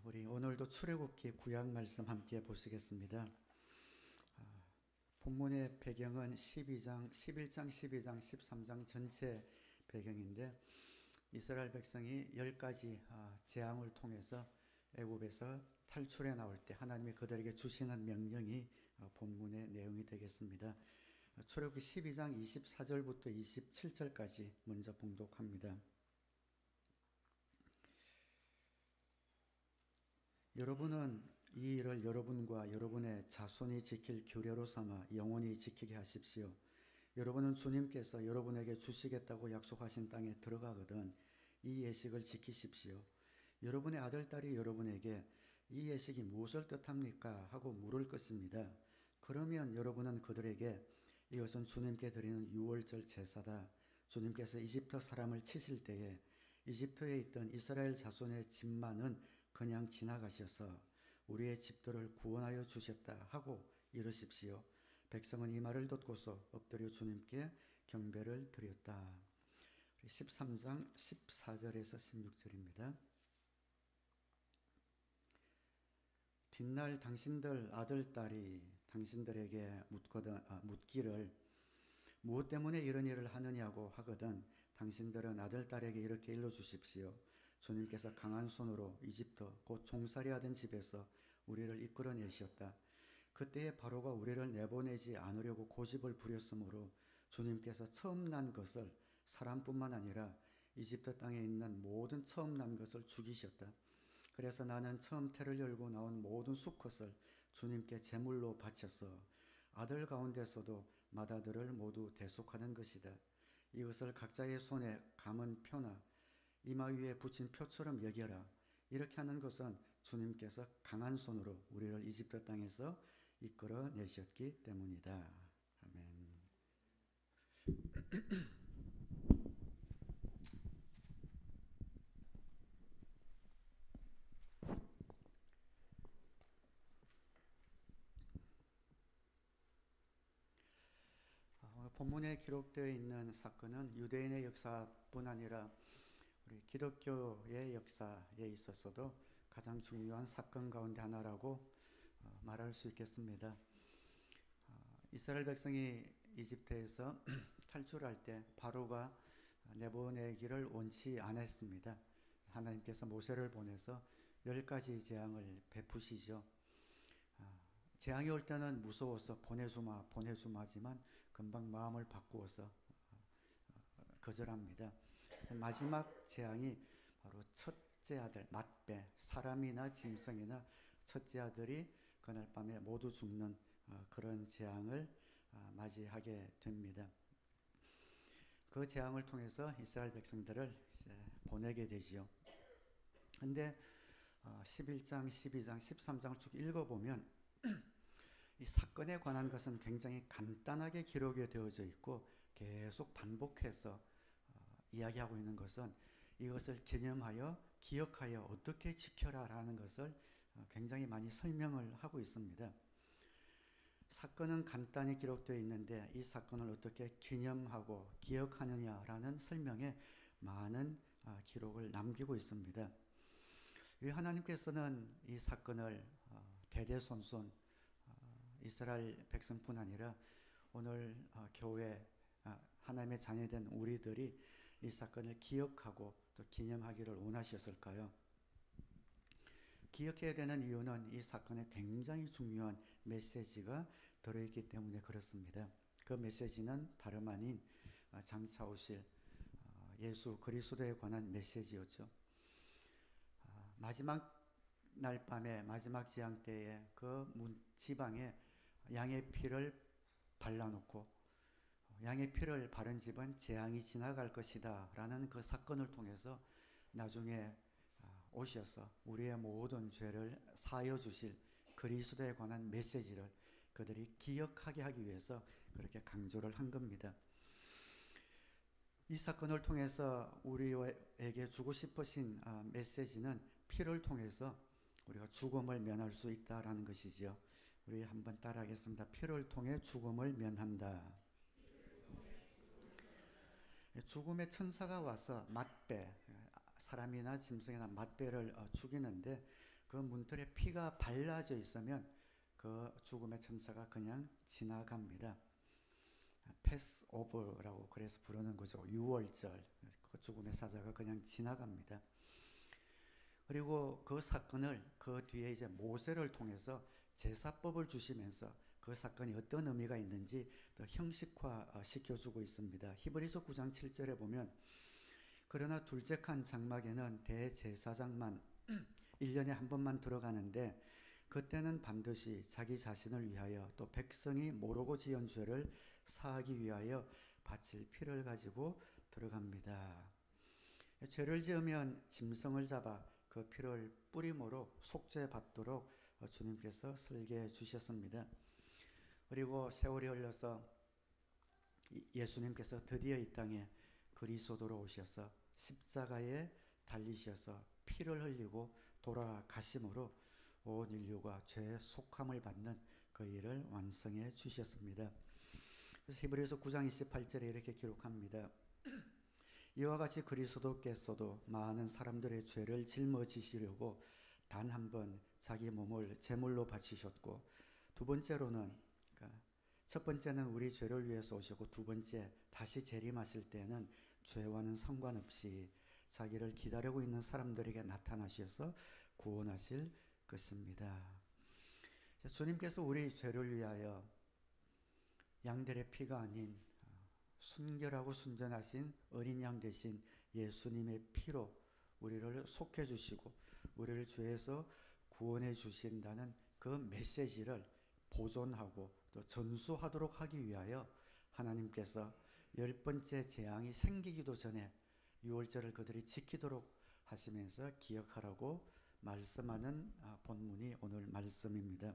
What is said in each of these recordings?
우리 오늘도 출애굽기 구약 말씀 함께 보시겠습니다. 본문의 배경은 11장, 12장, 13장 전체 배경인데 이스라엘 백성이 10가지 재앙을 통해서 애굽에서 탈출해 나올 때 하나님이 그들에게 주시는 명령이 본문의 내용이 되겠습니다. 출애굽기 12장 24절부터 27절까지 먼저 봉독합니다. 여러분은 이 일을 여러분과 여러분의 자손이 지킬 규례로 삼아 영원히 지키게 하십시오. 여러분은 주님께서 여러분에게 주시겠다고 약속하신 땅에 들어가거든 이 예식을 지키십시오. 여러분의 아들, 딸이 여러분에게 이 예식이 무엇을 뜻합니까? 하고 물을 것입니다. 그러면 여러분은 그들에게 이것은 주님께 드리는 유월절 제사다. 주님께서 이집트 사람을 치실 때에 이집트에 있던 이스라엘 자손의 집만은 그냥 지나가셔서 우리의 집들을 구원하여 주셨다 하고 이르십시오. 백성은 이 말을 듣고서 엎드려 주님께 경배를 드렸다. 13장 14절에서 16절입니다. 뒷날 당신들 아들, 딸이 당신들에게 묻기를 무엇 때문에 이런 일을 하느냐고 하거든 당신들은 아들, 딸에게 이렇게 일러주십시오. 주님께서 강한 손으로 이집트 곧 종살이 하던 집에서 우리를 이끌어내셨다. 그때에 바로가 우리를 내보내지 않으려고 고집을 부렸으므로 주님께서 처음 난 것을 사람뿐만 아니라 이집트 땅에 있는 모든 처음 난 것을 죽이셨다. 그래서 나는 처음 태를 열고 나온 모든 수컷을 주님께 제물로 바쳐서 아들 가운데서도 맏아들을 모두 대속하는 것이다. 이것을 각자의 손에 감은 표나 이마 위에 붙인 표처럼 여겨라. 이렇게 하는 것은 주님께서 강한 손으로 우리를 이집트 땅에서 이끌어내셨기 때문이다. 아멘. 오늘 본문에 기록되어 있는 사건은 유대인의 역사뿐 아니라 우리 기독교의 역사에 있어서도 가장 중요한 사건 가운데 하나라고 말할 수 있겠습니다. 이스라엘 백성이 이집트에서 탈출할 때 바로가 내보내기를 원치 않았습니다. 하나님께서 모세를 보내서 10가지 재앙을 베푸시죠. 재앙이 올 때는 무서워서 보내주마지만 금방 마음을 바꾸어서 거절합니다. 마지막 재앙이 바로 첫째 아들 맏배, 사람이나 짐승이나 첫째 아들이 그날 밤에 모두 죽는 그런 재앙을 맞이하게 됩니다. 그 재앙을 통해서 이스라엘 백성들을 이제 보내게 되지요. 근데 11장, 12장, 13장을 쭉 읽어보면 이 사건에 관한 것은 굉장히 간단하게 기록이 되어져 있고 계속 반복해서 이야기하고 있는 것은 이것을 기념하여 기억하여 어떻게 지켜라 라는 것을 굉장히 많이 설명을 하고 있습니다. 사건은 간단히 기록되어 있는데 이 사건을 어떻게 기념하고 기억하느냐라는 설명에 많은 기록을 남기고 있습니다. 하나님께서는 이 사건을 대대손손 이스라엘 백성뿐 아니라 오늘 교회 하나님의 자녀된 우리들이 이 사건을 기억하고 또 기념하기를 원하셨을까요? 기억해야 되는 이유는 이 사건에 굉장히 중요한 메시지가 들어있기 때문에 그렇습니다. 그 메시지는 다름 아닌 장차 오실 예수 그리스도에 관한 메시지였죠. 마지막 날 밤에 마지막 재앙 때에 그 지방에 양의 피를 발라놓고 양의 피를 바른 집은 재앙이 지나갈 것이다 라는 그 사건을 통해서 나중에 오셔서 우리의 모든 죄를 사하여 주실 그리스도에 관한 메시지를 그들이 기억하게 하기 위해서 그렇게 강조를 한 겁니다. 이 사건을 통해서 우리에게 주고 싶으신 메시지는 피를 통해서 우리가 죽음을 면할 수 있다라는 것이지요. 우리 한번 따라하겠습니다. 피를 통해 죽음을 면한다. 죽음의 천사가 와서 맏배, 사람이나 짐승이나 맏배를 죽이는데 그 문틀에 피가 발라져 있으면 그 죽음의 천사가 그냥 지나갑니다. 패스 오버라고 그래서 부르는 거죠. 유월절. 그 죽음의 사자가 그냥 지나갑니다. 그리고 그 사건을 그 뒤에 이제 모세를 통해서 제사법을 주시면서 그 사건이 어떤 의미가 있는지 더 형식화 시켜주고 있습니다. 히브리서 9장 7절에 보면 그러나 둘째 칸 장막에는 대제사장만 1년에 한 번만 들어가는데 그때는 반드시 자기 자신을 위하여 또 백성이 모르고 지은 죄를 사하기 위하여 바칠 피를 가지고 들어갑니다. 죄를 지으면 짐승을 잡아 그 피를 뿌림으로 속죄받도록 주님께서 설계해 주셨습니다. 그리고 세월이 흘러서 예수님께서 드디어 이 땅에 그리스도로 오셔서 십자가에 달리셔서 피를 흘리고 돌아가심으로 온 인류가 죄의 속함을 받는 그 일을 완성해 주셨습니다. 그래서 히브리서 9장 28절에 이렇게 기록합니다. 이와 같이 그리스도께서도 많은 사람들의 죄를 짊어지시려고 단 한 번 자기 몸을 제물로 바치셨고 두 번째로는 그러니까 첫 번째는 우리 죄를 위해서 오셨고 두 번째 다시 재림하실 때는 죄와는 상관없이 자기를 기다리고 있는 사람들에게 나타나셔서 구원하실 것입니다. 주님께서 우리 죄를 위하여 양들의 피가 아닌 순결하고 순전하신 어린 양 대신 예수님의 피로 우리를 속해 주시고 우리를 죄에서 구원해 주신다는 그 메시지를 보존하고 또 전수하도록 하기 위하여 하나님께서 10번째 재앙이 생기기도 전에 유월절을 그들이 지키도록 하시면서 기억하라고 말씀하는 본문이 오늘 말씀입니다.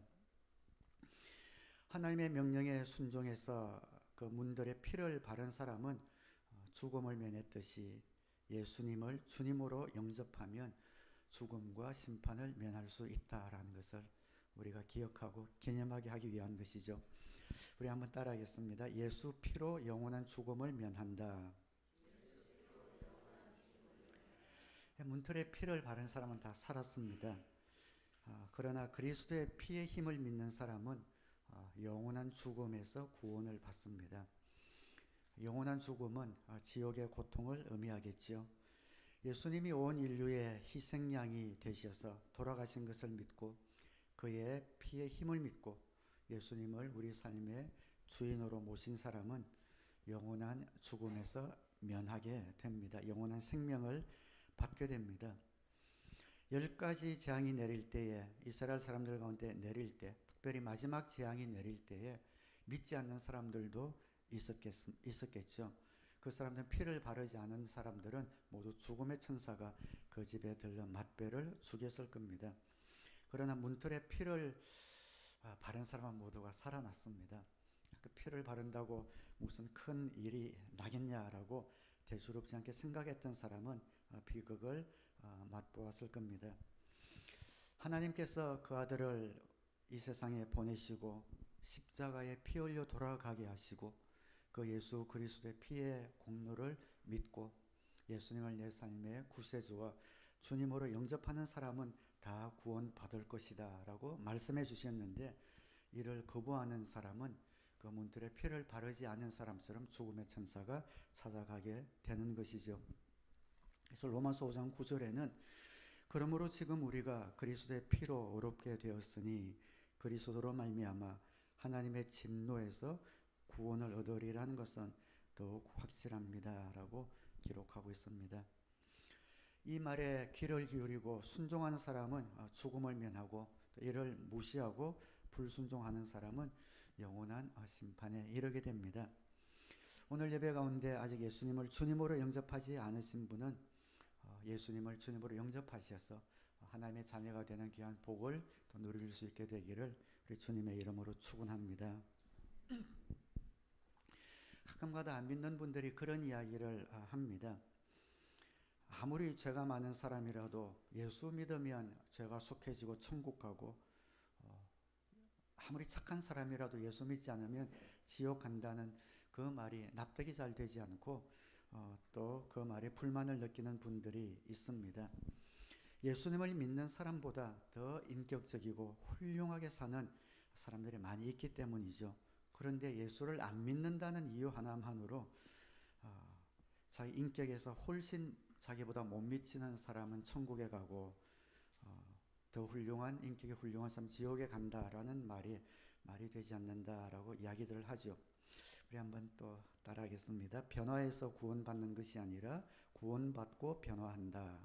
하나님의 명령에 순종해서 그 문들의 피를 바른 사람은 죽음을 면했듯이 예수님을 주님으로 영접하면 죽음과 심판을 면할 수 있다라는 것을 우리가 기억하고 개념하게 하기 위한 것이죠. 우리 한번 따라하겠습니다. 예수 피로 영원한 죽음을 면한다. 문틀의 피를 바른 사람은 다 살았습니다. 그러나 그리스도의 피의 힘을 믿는 사람은 영원한 죽음에서 구원을 받습니다. 영원한 죽음은 지옥의 고통을 의미하겠지요. 예수님이 온 인류의 희생양이 되셔서 돌아가신 것을 믿고 그의 피의 힘을 믿고 예수님을 우리 삶의 주인으로 모신 사람은 영원한 죽음에서 면하게 됩니다. 영원한 생명을 받게 됩니다. 10가지 재앙이 내릴 때에 이스라엘 사람들 가운데 내릴 때 특별히 마지막 재앙이 내릴 때에 믿지 않는 사람들도 있었겠죠. 그 사람들은 피를 바르지 않은 사람들은 모두 죽음의 천사가 그 집에 들러 맞배를 죽였을 겁니다. 그러나 문틀에 피를 바른 사람은 모두가 살아났습니다. 그 피를 바른다고 무슨 큰 일이 나겠냐라고 대수롭지 않게 생각했던 사람은 비극을 맛보았을 겁니다. 하나님께서 그 아들을 이 세상에 보내시고 십자가에 피 흘려 돌아가게 하시고 그 예수 그리스도의 피의 공로를 믿고 예수님을 내 삶의 구세주와 주님으로 영접하는 사람은 다 구원받을 것이다 라고 말씀해 주셨는데 이를 거부하는 사람은 그 문틀에 피를 바르지 않은 사람처럼 죽음의 천사가 찾아가게 되는 것이죠. 그래서 로마서 5장 9절에는 그러므로 지금 우리가 그리스도의 피로 의롭게 되었으니 그리스도로 말미암아 하나님의 진노에서 구원을 얻으리라는 것은 더욱 확실합니다 라고 기록하고 있습니다. 이 말에 귀를 기울이고 순종하는 사람은 죽음을 면하고 이를 무시하고 불순종하는 사람은 영원한 심판에 이르게 됩니다. 오늘 예배 가운데 아직 예수님을 주님으로 영접하지 않으신 분은 예수님을 주님으로 영접하셔서 하나님의 자녀가 되는 귀한 복을 또 누릴 수 있게 되기를 우리 주님의 이름으로 축원합니다. 가끔가다 안 믿는 분들이 그런 이야기를 합니다. 아무리 죄가 많은 사람이라도 예수 믿으면 죄가 속해지고 천국 가고 아무리 착한 사람이라도 예수 믿지 않으면 지옥 간다는 그 말이 납득이 잘 되지 않고 또 그 말에 불만을 느끼는 분들이 있습니다. 예수님을 믿는 사람보다 더 인격적이고 훌륭하게 사는 사람들이 많이 있기 때문이죠. 그런데 예수를 안 믿는다는 이유 하나만으로 자기 인격에서 훨씬 자기보다 못 미치는 사람은 천국에 가고 더 훌륭한 인격이 훌륭한 사람 지옥에 간다라는 말이 되지 않는다라고 이야기들을 하죠. 우리 한번 또 따라하겠습니다. 변화해서 구원받는 것이 아니라 구원받고 변화한다.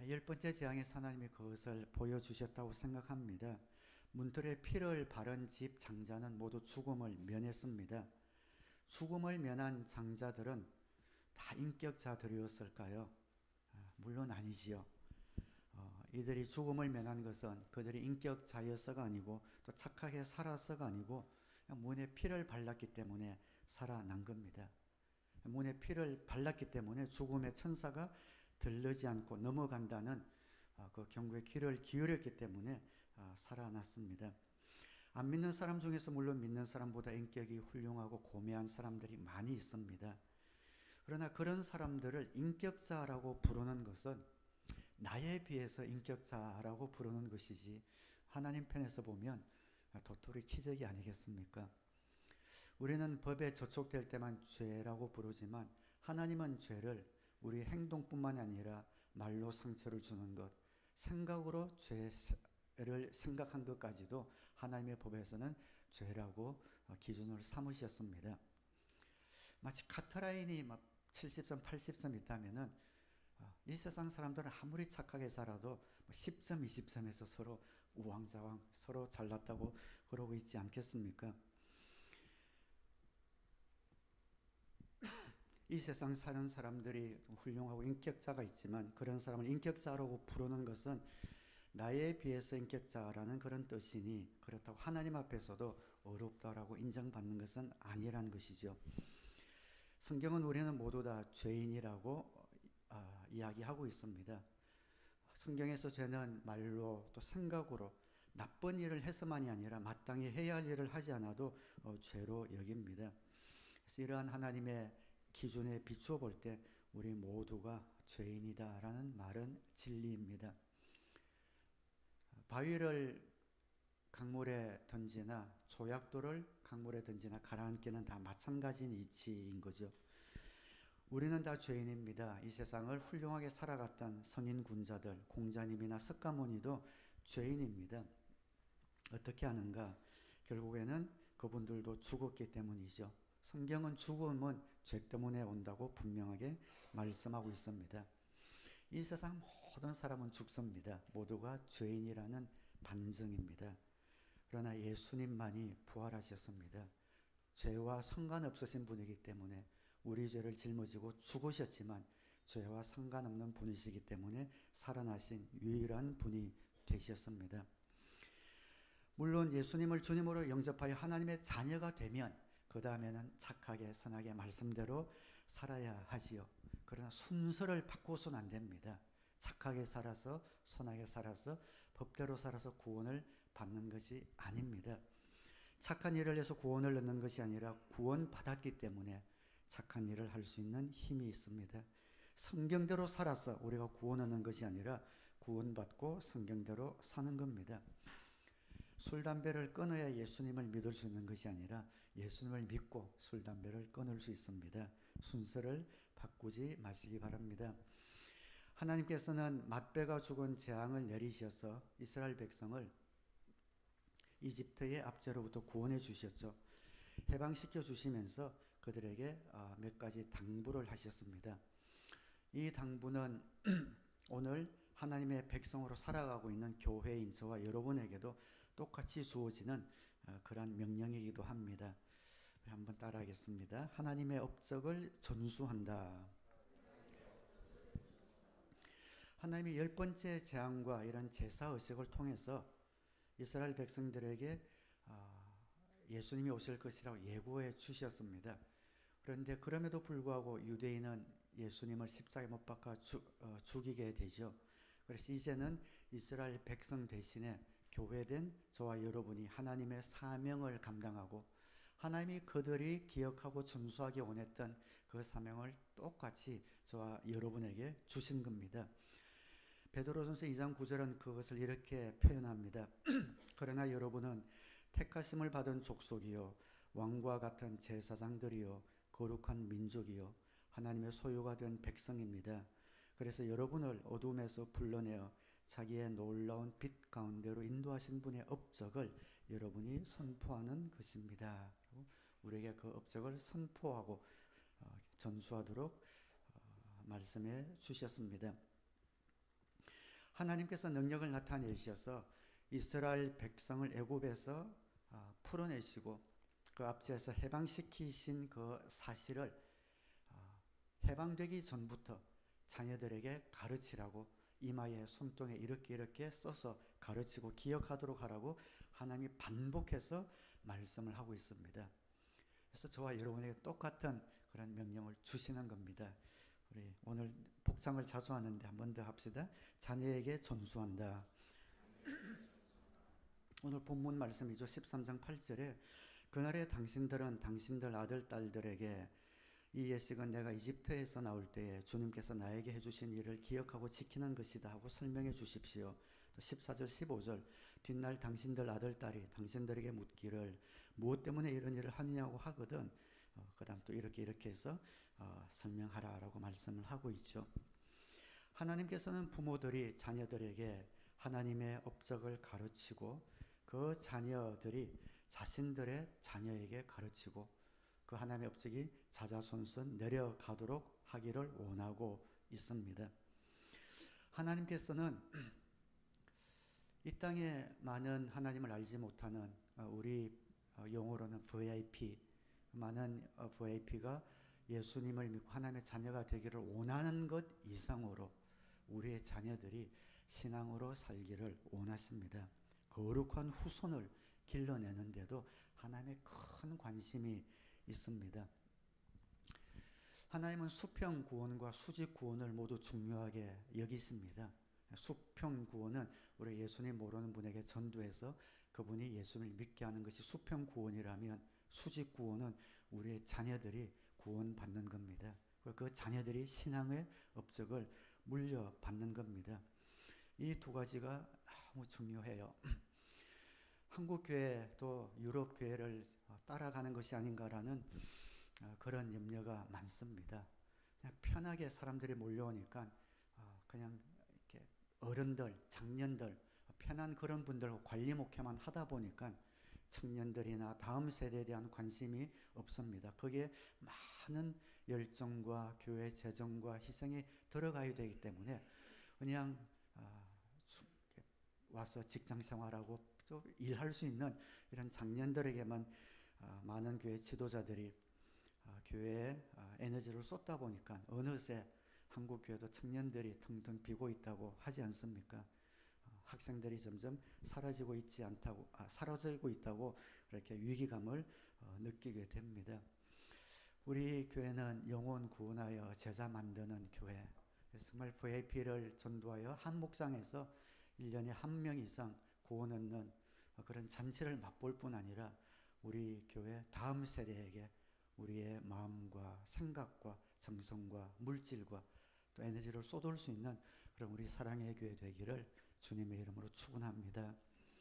열 번째 재앙에서 하나님이 그것을 보여주셨다고 생각합니다. 문틀에 피를 바른 집 장자는 모두 죽음을 면했습니다. 죽음을 면한 장자들은 다 인격자들이었을까요? 물론 아니지요. 이들이 죽음을 면한 것은 그들이 인격자였어가 아니고 또 착하게 살아서가 아니고 문에 피를 발랐기 때문에 살아난 겁니다. 문에 피를 발랐기 때문에 죽음의 천사가 들르지 않고 넘어간다는 그 경고에 귀를 기울였기 때문에 살아났습니다. 안 믿는 사람 중에서 물론 믿는 사람보다 인격이 훌륭하고 고매한 사람들이 많이 있습니다. 그러나 그런 사람들을 인격자라고 부르는 것은 나에 비해서 인격자라고 부르는 것이지 하나님 편에서 보면 도토리 키재기 아니겠습니까? 우리는 법에 저촉될 때만 죄라고 부르지만 하나님은 죄를 우리 행동뿐만 아니라 말로 상처를 주는 것, 생각으로 죄를 생각한 것까지도 하나님의 법에서는 죄라고 기준으로 삼으셨습니다. 마치 카트라인이 막 70점, 80점 있다면은 이 세상 사람들은 아무리 착하게 살아도 10점, 20점에서 서로 우왕좌왕 서로 잘났다고 그러고 있지 않겠습니까? 이 세상 사는 사람들이 훌륭하고 인격자가 있지만 그런 사람을 인격자라고 부르는 것은 나에 비해서 인격자라는 그런 뜻이니 그렇다고 하나님 앞에서도 어렵다라고 인정받는 것은 아니라는 것이죠. 성경은 우리는 모두 다 죄인이라고 이야기하고 있습니다. 성경에서 죄는 말로 또 생각으로 나쁜 일을 해서만이 아니라 마땅히 해야 할 일을 하지 않아도 죄로 여깁니다. 그래서 이러한 하나님의 기준에 비추어 볼 때 우리 모두가 죄인이다라는 말은 진리입니다. 바위를 강물에 던지나 조약돌을 강물에 던지나 가라앉기는 다 마찬가지인 이치인 거죠. 우리는 다 죄인입니다. 이 세상을 훌륭하게 살아갔던 선인 군자들, 공자님이나 석가모니도 죄인입니다. 어떻게 하는가? 결국에는 그분들도 죽었기 때문이죠. 성경은 죽음은 죄 때문에 온다고 분명하게 말씀하고 있습니다. 이 세상 모든 사람은 죽습니다. 모두가 죄인이라는 반증입니다. 그러나 예수님만이 부활하셨습니다. 죄와 상관없으신 분이기 때문에 우리 죄를 짊어지고 죽으셨지만 죄와 상관없는 분이시기 때문에 살아나신 유일한 분이 되셨습니다. 물론 예수님을 주님으로 영접하여 하나님의 자녀가 되면 그 다음에는 착하게 선하게 말씀대로 살아야 하지요. 그러나 순서를 바꿔서는 안 됩니다. 착하게 살아서 선하게 살아서 법대로 살아서 구원을 받는 것이 아닙니다. 착한 일을 해서 구원을 얻는 것이 아니라 구원받았기 때문에 착한 일을 할 수 있는 힘이 있습니다. 성경대로 살아서 우리가 구원 얻는 것이 아니라 구원받고 성경대로 사는 겁니다. 술, 담배를 끊어야 예수님을 믿을 수 있는 것이 아니라 예수님을 믿고 술, 담배를 끊을 수 있습니다. 순서를 바꾸지 마시기 바랍니다. 하나님께서는 맏배가 죽은 재앙을 내리셔서 이스라엘 백성을 이집트의 압제로부터 구원해 주셨죠. 해방시켜 주시면서 그들에게 몇 가지 당부를 하셨습니다. 이 당부는 오늘 하나님의 백성으로 살아가고 있는 교회인 저와 여러분에게도 똑같이 주어지는 그런 명령이기도 합니다. 한번 따라하겠습니다. 하나님의 업적을 전수한다. 하나님이 열 번째 재앙과 이런 제사의식을 통해서 이스라엘 백성들에게 예수님이 오실 것이라고 예고해 주셨습니다. 그런데 그럼에도 불구하고 유대인은 예수님을 십자가에 못 박아 죽이게 되죠. 그래서 이제는 이스라엘 백성 대신에 교회된 저와 여러분이 하나님의 사명을 감당하고 하나님이 그들이 기억하고 준수하기 원했던 그 사명을 똑같이 저와 여러분에게 주신 겁니다. 베드로전서 2장 9절은 그것을 이렇게 표현합니다. 그러나 여러분은 택하심을 받은 족속이요 왕과 같은 제사장들이요 거룩한 민족이요 하나님의 소유가 된 백성입니다. 그래서 여러분을 어둠에서 불러내어 자기의 놀라운 빛 가운데로 인도하신 분의 업적을 여러분이 선포하는 것입니다. 우리에게 그 업적을 선포하고 전수하도록 말씀해 주셨습니다. 하나님께서 능력을 나타내셔서 이스라엘 백성을 애굽에서 풀어내시고 그 앞에서 해방시키신 그 사실을 해방되기 전부터 자녀들에게 가르치라고 이마에 손등에 이렇게 써서 가르치고 기억하도록 하라고 하나님이 반복해서 말씀을 하고 있습니다. 그래서 저와 여러분에게 똑같은 그런 명령을 주시는 겁니다. 우리 오늘 복장을 자주 하는데 한 번 더 합시다. 자녀에게 전수한다. 오늘 본문 말씀이죠. 13장 8절에 그날에 당신들은 당신들 아들 딸들에게 이 예식은 내가 이집트에서 나올 때에 주님께서 나에게 해주신 일을 기억하고 지키는 것이다 하고 설명해 주십시오. 또 14절 15절 뒷날 당신들 아들 딸이 당신들에게 묻기를 무엇 때문에 이런 일을 하느냐고 하거든 그 다음 또 이렇게 해서 설명하라라고 말씀을 하고 있죠. 하나님께서는 부모들이 자녀들에게 하나님의 업적을 가르치고 그 자녀들이 자신들의 자녀에게 가르치고 그 하나님의 업적이 자자손손 내려가도록 하기를 원하고 있습니다. 하나님께서는 이 땅에 많은 하나님을 알지 못하는 우리 용어로는 VIP 많은 VIP가 예수님을 믿고 하나님의 자녀가 되기를 원하는 것 이상으로 우리의 자녀들이 신앙으로 살기를 원하십니다. 거룩한 후손을 길러내는데도 하나님의 큰 관심이 있습니다. 하나님은 수평 구원과 수직 구원을 모두 중요하게 여기십니다. 수평 구원은 우리 예수님 모르는 분에게 전도해서 그분이 예수님을 믿게 하는 것이 수평 구원이라면 수직 구원은 우리의 자녀들이 구원받는 겁니다. 그 자녀들이 신앙의 업적을 물려받는 겁니다. 이 두 가지가 너무 중요해요. 한국 교회도 유럽 교회를 따라가는 것이 아닌가라는 그런 염려가 많습니다. 그냥 편하게 사람들이 몰려오니까 그냥 이렇게 어른들, 장년들, 편한 그런 분들 관리 목회만 하다 보니까 청년들이나 다음 세대에 대한 관심이 없습니다. 거기에 많은 열정과 교회 재정과 희생이 들어가야 되기 때문에 그냥 와서 직장 생활하고 또 일할 수 있는 이런 장년들에게만 많은 교회 지도자들이 교회에 에너지를 쏟다 보니까 어느새 한국 교회도 청년들이 텅텅 비고 있다고 하지 않습니까? 학생들이 점점 사라지고 있다고 그렇게 위기감을 느끼게 됩니다. 우리 교회는 영혼 구원하여 제자 만드는 교회. 정말 VIP를 전도하여 한 목장에서 1년에 한 명 이상 구원 얻는 그런 잔치를 맛볼 뿐 아니라 우리 교회 다음 세대에게 우리의 마음과 생각과 정성과 물질과 또 에너지를 쏟을 수 있는 그런 우리 사랑의 교회 되기를 주님의 이름으로 축원합니다.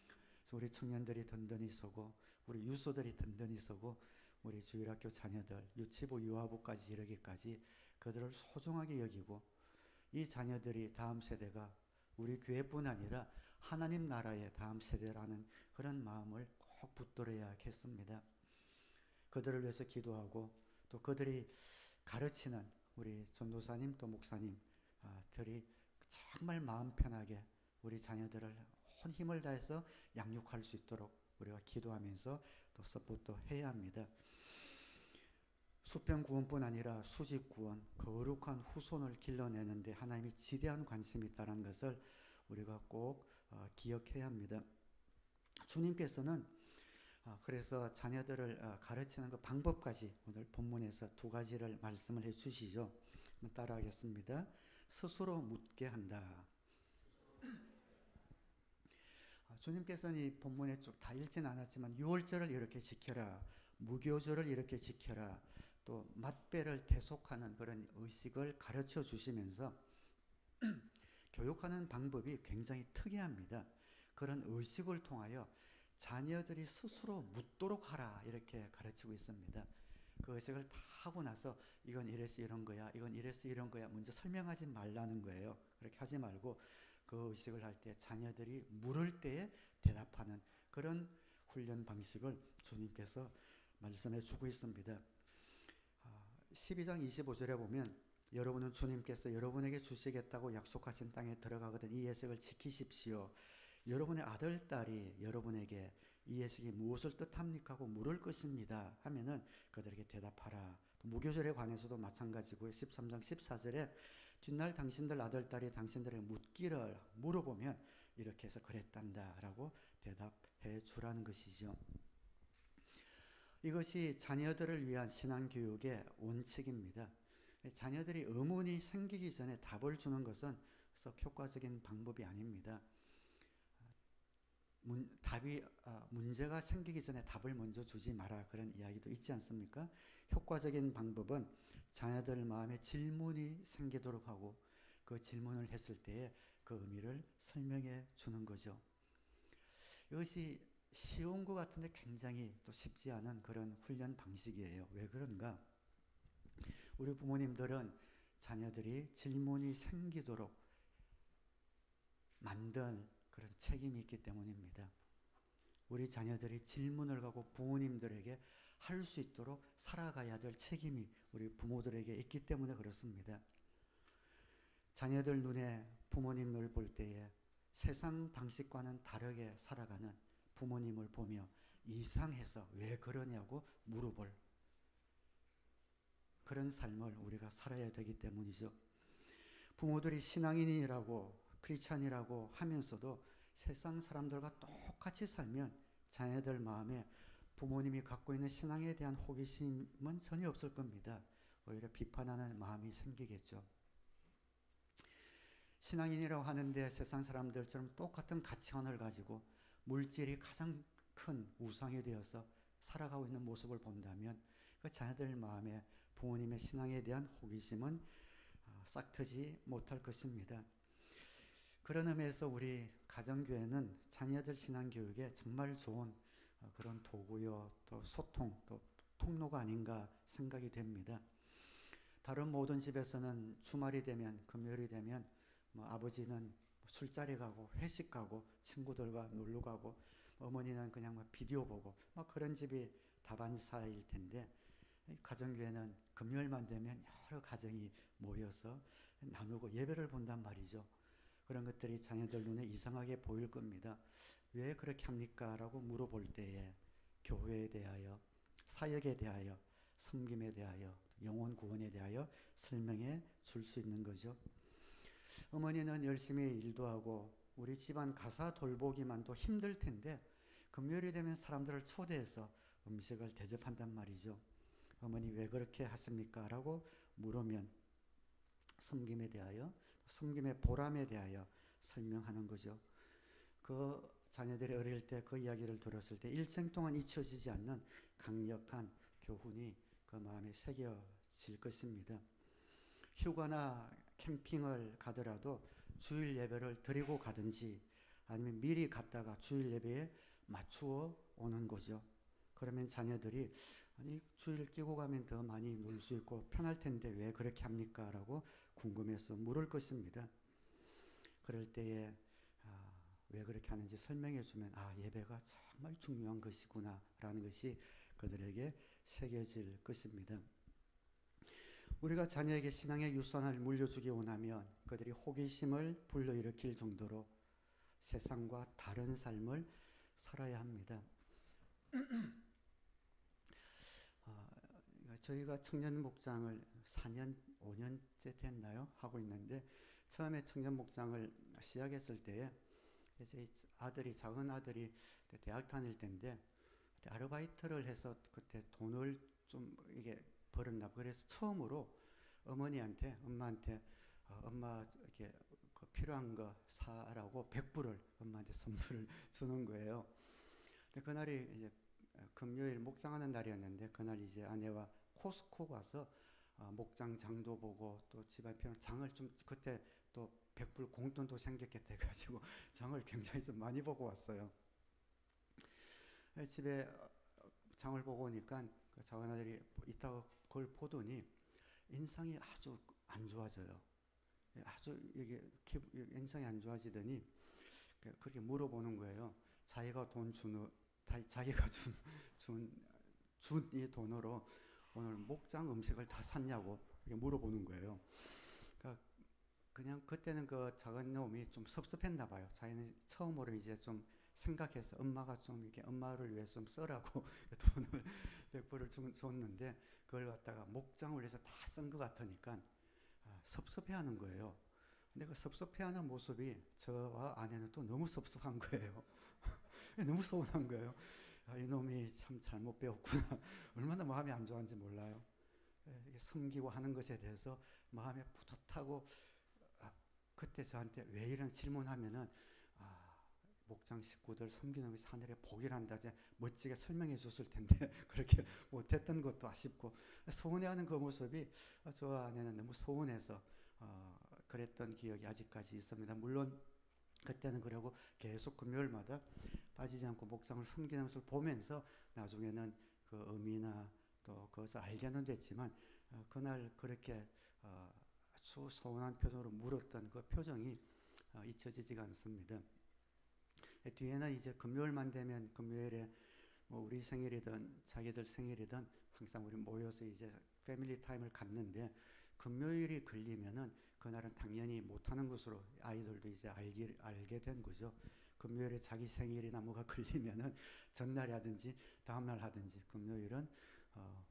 그래서 우리 청년들이 든든히 서고 우리 유소들이 든든히 서고 우리 주일학교 자녀들 유치부 유아부까지 이르기까지 그들을 소중하게 여기고 이 자녀들이 다음 세대가 우리 교회뿐 아니라 하나님 나라의 다음 세대라는 그런 마음을 꼭 붙들어야겠습니다. 그들을 위해서 기도하고 또 그들이 가르치는 우리 전도사님 또 목사님들이 정말 마음 편하게 우리 자녀들을 온 힘을 다해서 양육할 수 있도록 우리가 기도하면서 또 서포트 해야 합니다. 수평 구원뿐 아니라 수직 구원, 거룩한 후손을 길러내는데 하나님이 지대한 관심이 있다는 것을 우리가 꼭 기억해야 합니다. 주님께서는 그래서 자녀들을 가르치는 그 방법까지 오늘 본문에서 두 가지를 말씀을 해 주시죠. 한번 따라하겠습니다. 스스로 묻게 한다. 주님께서는 이 본문에 쭉 다 읽진 않았지만 6월절을 이렇게 지켜라. 무교절을 이렇게 지켜라. 또 맞배를 대속하는 그런 의식을 가르쳐 주시면서 교육하는 방법이 굉장히 특이합니다. 그런 의식을 통하여 자녀들이 스스로 묻도록 하라 이렇게 가르치고 있습니다. 그 의식을 다 하고 나서 이건 이래서 이런 거야, 이건 이래서 이런 거야 먼저 설명하지 말라는 거예요. 그렇게 하지 말고 그 의식을 할 때 자녀들이 물을 때에 대답하는 그런 훈련 방식을 주님께서 말씀해 주고 있습니다. 12장 25절에 보면 여러분은 주님께서 여러분에게 주시겠다고 약속하신 땅에 들어가거든 이 예식을 지키십시오. 여러분의 아들, 딸이 여러분에게 이 예식이 무엇을 뜻합니까? 하고 물을 것입니다. 하면은 그들에게 대답하라. 무교절에 관해서도 마찬가지고요. 13장 14절에 뒷날 당신들 아들, 딸이 당신들에게 묻기를 물어보면 이렇게 해서 그랬단다 라고 대답해 주라는 것이죠. 이것이 자녀들을 위한 신앙교육의 원칙입니다. 자녀들이 의문이 생기기 전에 답을 주는 것은 썩 효과적인 방법이 아닙니다. 문제가 생기기 전에 답을 먼저 주지 마라 그런 이야기도 있지 않습니까? 효과적인 방법은 자녀들 마음에 질문이 생기도록 하고 그 질문을 했을 때에 그 의미를 설명해 주는 거죠. 이것이 쉬운 것 같은데 굉장히 또 쉽지 않은 그런 훈련 방식이에요. 왜 그런가? 우리 부모님들은 자녀들이 질문이 생기도록 만든 그런 책임이 있기 때문입니다. 우리 자녀들이 질문을 가고 부모님들에게 할 수 있도록 살아가야 될 책임이 우리 부모들에게 있기 때문에 그렇습니다. 자녀들 눈에 부모님을 볼 때에 세상 방식과는 다르게 살아가는 부모님을 보며 이상해서 왜 그러냐고 물어볼 그런 삶을 우리가 살아야 되기 때문이죠. 부모들이 신앙인이라고 크리스찬이라고 하면서도 세상 사람들과 똑같이 살면 자녀들 마음에 부모님이 갖고 있는 신앙에 대한 호기심은 전혀 없을 겁니다. 오히려 비판하는 마음이 생기겠죠. 신앙인이라고 하는데 세상 사람들처럼 똑같은 가치관을 가지고 물질이 가장 큰 우상이 되어서 살아가고 있는 모습을 본다면 그 자녀들 마음에 부모님의 신앙에 대한 호기심은 싹트지 못할 것입니다. 그런 의미에서 우리 가정교회는 자녀들 신앙교육에 정말 좋은 그런 도구요, 또 소통, 또 통로가 아닌가 생각이 됩니다. 다른 모든 집에서는 주말이 되면, 금요일이 되면 아버지는 술자리 가고 회식 가고 친구들과 놀러 가고 어머니는 그냥 비디오 보고 그런 집이 다반사일 텐데 가정교회는 금요일만 되면 여러 가정이 모여서 나누고 예배를 본단 말이죠. 그런 것들이 자녀들 눈에 이상하게 보일 겁니다. 왜 그렇게 합니까? 라고 물어볼 때에 교회에 대하여, 사역에 대하여, 섬김에 대하여, 영혼 구원에 대하여 설명해 줄 수 있는 거죠. 어머니는 열심히 일도 하고 우리 집안 가사 돌보기만도 힘들 텐데 금요일이 되면 사람들을 초대해서 음식을 대접한단 말이죠. 어머니 왜 그렇게 하십니까? 라고 물으면 섬김에 대하여, 섬김의 보람에 대하여 설명하는 거죠. 그 자녀들이 어릴 때 그 이야기를 들었을 때 일생 동안 잊혀지지 않는 강력한 교훈이 그 마음에 새겨질 것입니다. 휴가나 캠핑을 가더라도 주일 예배를 드리고 가든지 아니면 미리 갔다가 주일 예배에 맞추어 오는 거죠. 그러면 자녀들이 아니 주일 끼고 가면 더 많이 놀 수 있고 편할 텐데 왜 그렇게 합니까? 라고 궁금해서 물을 것입니다. 그럴 때에 왜 그렇게 하는지 설명해 주면 예배가 정말 중요한 것이구나 라는 것이 그들에게 새겨질 것입니다. 우리가 자녀에게 신앙의 유산을 물려주기 원하면 그들이 호기심을 불러일으킬 정도로 세상과 다른 삶을 살아야 합니다. 저희가 청년 목장을 4년, 5년째 됐나요? 하고 있는데 처음에 청년 목장을 시작했을 때에 제 아들이, 작은 아들이 대학 다닐 때인데 아르바이트를 해서 그때 돈을 좀 이게 벌었나. 그래서 처음으로 어머니한테, 엄마한테 엄마 이렇게 필요한 거 사라고 100불을 엄마한테 선물을 주는 거예요. 근데 그날이 이제 금요일 목장하는 날이었는데 그날 이제 아내와 코스코 가서 목장 장도 보고 또 집안 필요한 장을 좀 그때 또 백불 공돈도 생겼게 돼가지고 장을 굉장히 좀 많이 보고 왔어요. 집에 장을 보고 오니까 그 작은 아들이 이따가 그걸 보더니 인상이 아주 안 좋아져요. 아주 이게 인상이 안 좋아지더니 그렇게 물어보는 거예요. 자기가 돈 주는 자기가 준 이 돈으로 오늘 목장 음식을 다 샀냐고 이렇게 물어보는 거예요. 그러니까 그냥 그때는 그 작은 놈이 좀 섭섭했나 봐요. 자기는 처음으로 이제 좀 생각해서 엄마가 좀 이렇게 엄마를 위해서 좀 써라고 돈을 100불을 줬는데 그걸 갖다가 목장을 위해서 다 쓴 것 같으니까 섭섭해하는 거예요. 근데 그 섭섭해하는 모습이 저와 아내는 또 너무 섭섭한 거예요. 너무 서운한 거예요. 이놈이 참 잘못 배웠구나. 얼마나 마음이 안 좋아하는지 몰라요. 섬기고 하는 것에 대해서 마음에 뿌듯하고 그때 저한테 왜 이런 질문하면은 목장 식구들 섬기는 것이 하늘의 복이란다 멋지게 설명해 줬을 텐데 그렇게 못했던 것도 아쉽고 서운해하는 그 모습이 저와 아내는 너무 서운해서 그랬던 기억이 아직까지 있습니다. 물론 그때는 그러고 계속 금요일마다 빠지지 않고 목장을 섬기는 것을 보면서 나중에는 그 의미나 또 그것을 알게는 됐지만 그날 그렇게 아주 서운한 표정으로 물었던 그 표정이 잊혀지지가 않습니다. 뒤에는 이제 금요일만 되면 금요일에 뭐 우리 생일이든 자기들 생일이든 항상 우리 모여서 이제 패밀리 타임을 갖는데 금요일이 걸리면은 그날은 당연히 못하는 것으로 아이들도 이제 알게 된 거죠. 금요일에 자기 생일이나 뭐가 걸리면은 전날에 하든지 다음날 하든지 금요일은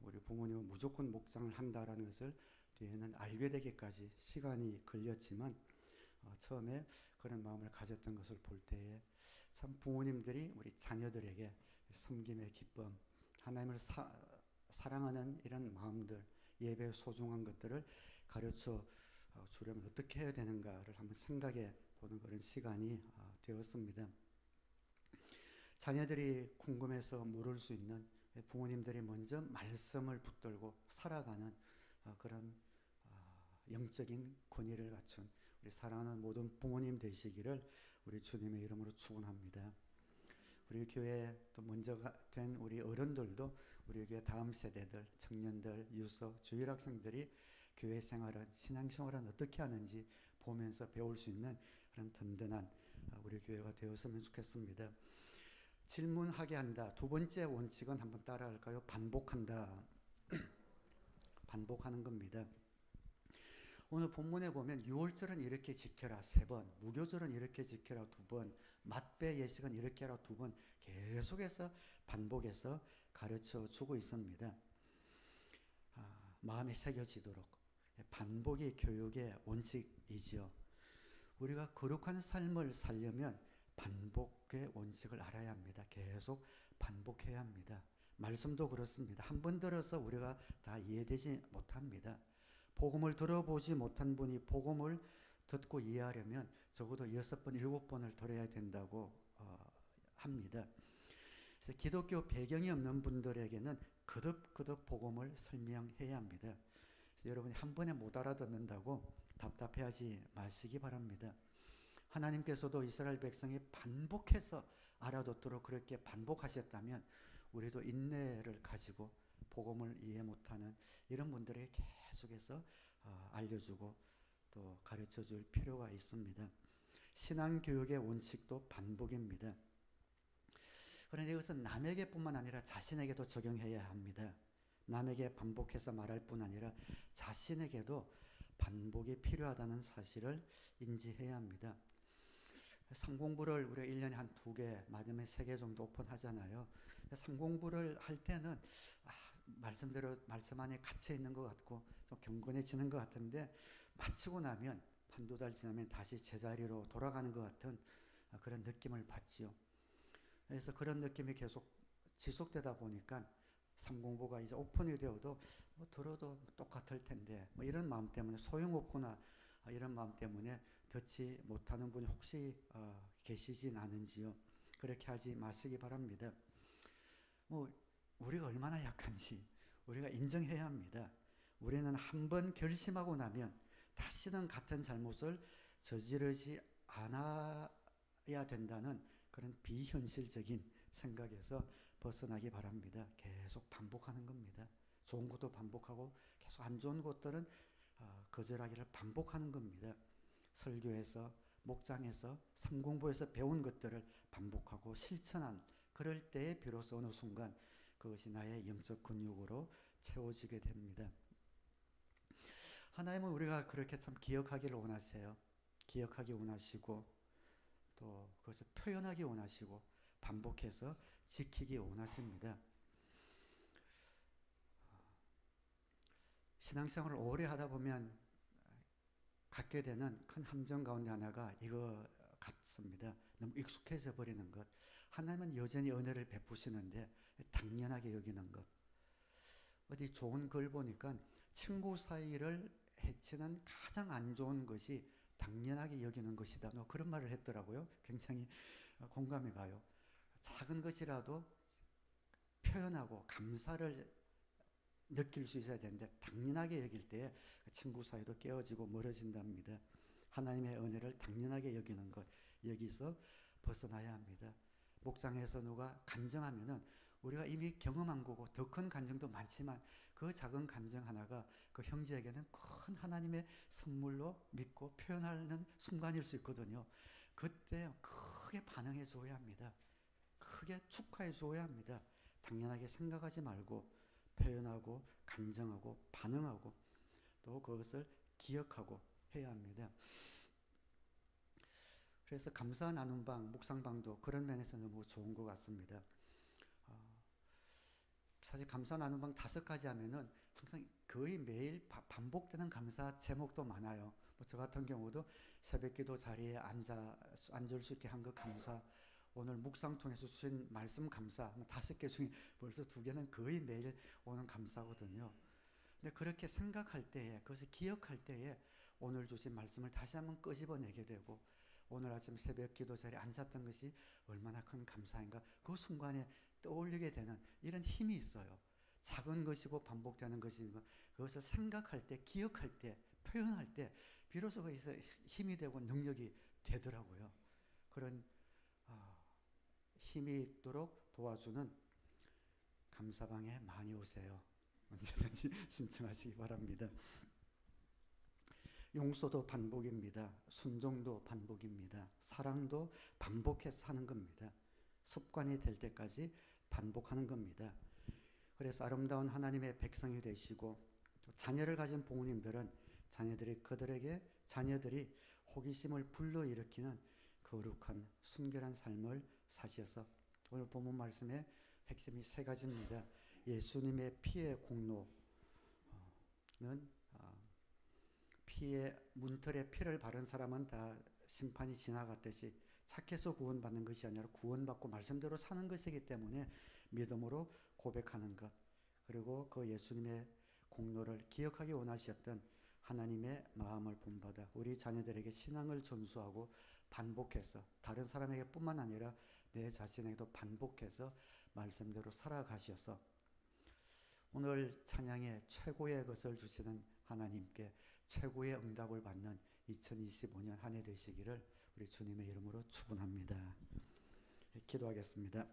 우리 부모님은 무조건 목장을 한다라는 것을 뒤에는 알게 되기까지 시간이 걸렸지만 처음에 그런 마음을 가졌던 것을 볼 때에 참 부모님들이 우리 자녀들에게 섬김의 기쁨, 하나님을 사랑하는 이런 마음들, 예배의 소중한 것들을 가르쳐 주려면 어떻게 해야 되는가를 한번 생각해 보는 그런 시간이 되었습니다. 자녀들이 궁금해서 물을 수 있는 부모님들이 먼저 말씀을 붙들고 살아가는 그런 영적인 권위를 갖춘 우리 사랑하는 모든 부모님 되시기를 우리 주님의 이름으로 축원합니다. 우리 교회 또 먼저 된 우리 어른들도 우리 교회 다음 세대들, 청년들, 유서, 주일 학생들이 교회 생활은 신앙생활은 어떻게 하는지 보면서 배울 수 있는 그런 든든한 우리 교회가 되었으면 좋겠습니다. 질문하게 한다. 두 번째 원칙은 한번 따라할까요? 반복한다. 반복하는 겁니다. 오늘 본문에 보면 유월절은 이렇게 지켜라 3번, 무교절은 이렇게 지켜라 2번, 맞배 예식은 이렇게 하라 2번 계속해서 반복해서 가르쳐 주고 있습니다. 마음에 새겨지도록 반복이 교육의 원칙이지요. 우리가 거룩한 삶을 살려면 반복의 원칙을 알아야 합니다. 계속 반복해야 합니다. 말씀도 그렇습니다. 한 번 들어서 우리가 다 이해되지 못합니다. 복음을 들어보지 못한 분이 복음을 듣고 이해하려면 적어도 6번, 7번을 들어야 된다고 합니다. 그래서 기독교 배경이 없는 분들에게는 거듭 복음을 설명해야 합니다. 그래서 여러분이 한 번에 못 알아듣는다고 답답해하지 마시기 바랍니다. 하나님께서도 이스라엘 백성이 반복해서 알아듣도록 그렇게 반복하셨다면 우리도 인내를 가지고 복음을 이해 못하는 이런 분들에게 계속해서 알려주고 또 가르쳐줄 필요가 있습니다. 신앙교육의 원칙도 반복입니다. 그런데 이것은 남에게뿐만 아니라 자신에게도 적용해야 합니다. 남에게 반복해서 말할 뿐 아니라 자신에게도 반복이 필요하다는 사실을 인지해야 합니다. 상공부를 우리가 1년에 한 2개, 마지막에 3개 정도 오픈하잖아요. 상공부를 할 때는 말씀대로 말씀 안에 갇혀 있는 것 같고 좀 경건해지는 것 같은데 마치고 나면 한두 달 지나면 다시 제자리로 돌아가는 것 같은 그런 느낌을 받지요. 그래서 그런 느낌이 계속 지속되다 보니까 상공부가 이제 오픈이 되어도 들어도 똑같을 텐데 이런 마음 때문에 소용없구나 이런 마음 때문에 듣지 못하는 분이 혹시 계시진 않은지요. 그렇게 하지 마시기 바랍니다. 우리가 얼마나 약한지 우리가 인정해야 합니다. 우리는 한번 결심하고 나면 다시는 같은 잘못을 저지르지 않아야 된다는 그런 비현실적인 생각에서 벗어나기 바랍니다. 계속 반복하는 겁니다. 좋은 것도 반복하고 계속 안 좋은 것들은 거절하기를 반복하는 겁니다. 설교에서, 목장에서, 삼공부에서 배운 것들을 반복하고 실천한 그럴 때에 비로소 어느 순간 그것이 나의 영적 근육으로 채워지게 됩니다. 하나님은 우리가 그렇게 참 기억하기를 원하세요. 기억하기 원하시고 또 그것을 표현하기 원하시고 반복해서 지키기 원하십니다. 신앙생활을 오래 하다 보면 갖게 되는 큰 함정 가운데 하나가 이거 같습니다. 너무 익숙해져 버리는 것. 하나님은 여전히 은혜를 베푸시는데 당연하게 여기는 것. 어디 좋은 글 보니까 친구 사이를 해치는 가장 안 좋은 것이 당연하게 여기는 것이다. 그런 말을 했더라고요. 굉장히 공감이 가요. 작은 것이라도 표현하고 감사를 느낄 수 있어야 되는데 당연하게 여길 때 친구 사이도 깨어지고 멀어진답니다. 하나님의 은혜를 당연하게 여기는 것, 여기서 벗어나야 합니다. 목장에서 누가 간증하면은 우리가 이미 경험한 거고 더 큰 간증도 많지만 그 작은 간증 하나가 그 형제에게는 큰 하나님의 선물로 믿고 표현하는 순간일 수 있거든요. 그때 크게 반응해 줘야 합니다. 크게 축하해 줘야 합니다. 당연하게 생각하지 말고 표현하고 간증하고 반응하고 또 그것을 기억하고 해야 합니다. 그래서 감사 나눔 방, 묵상방도 그런 면에서 너무 좋은 것 같습니다. 사실 감사 나눔 방 5가지 하면은 항상 거의 매일 반복되는 감사 제목도 많아요. 저 같은 경우도 새벽기도 자리에 앉을 수 있게 한 것 감사, 오늘 묵상 통해서 주신 말씀 감사, 5개 중에 벌써 2개는 거의 매일 오는 감사거든요. 근데 그렇게 생각할 때에, 그것을 기억할 때에 오늘 주신 말씀을 다시 한번 끄집어내게 되고, 오늘 아침 새벽 기도 자리에 앉았던 것이 얼마나 큰 감사인가, 그 순간에 떠올리게 되는 이런 힘이 있어요. 작은 것이고 반복되는 것이고 그것을 생각할 때, 기억할 때, 표현할 때 비로소 거기서 힘이 되고 능력이 되더라고요. 그런 힘이 있도록 도와주는 감사방에 많이 오세요. 언제든지 신청하시기 바랍니다. 용서도 반복입니다. 순종도 반복입니다. 사랑도 반복해서 하는 겁니다. 습관이 될 때까지 반복하는 겁니다. 그래서 아름다운 하나님의 백성이 되시고 자녀를 가진 부모님들은 자녀들이 호기심을 불러일으키는 거룩한 순결한 삶을 사셔서 오늘 본문 말씀의 핵심이 3가지입니다. 예수님의 피의 공로는 피의 문틀에 피를 바른 사람은 다 심판이 지나갔듯이 착해서 구원받는 것이 아니라 구원받고 말씀대로 사는 것이기 때문에 믿음으로 고백하는 것, 그리고 그 예수님의 공로를 기억하기 원하셨던 하나님의 마음을 본받아 우리 자녀들에게 신앙을 전수하고 반복해서 다른 사람에게 뿐만 아니라 내 자신에게도 반복해서 말씀대로 살아가셔서 오늘 찬양의 최고의 것을 주시는 하나님께 최고의 응답을 받는 2025년 한 해 되시기를 우리 주님의 이름으로 축원합니다. 기도하겠습니다.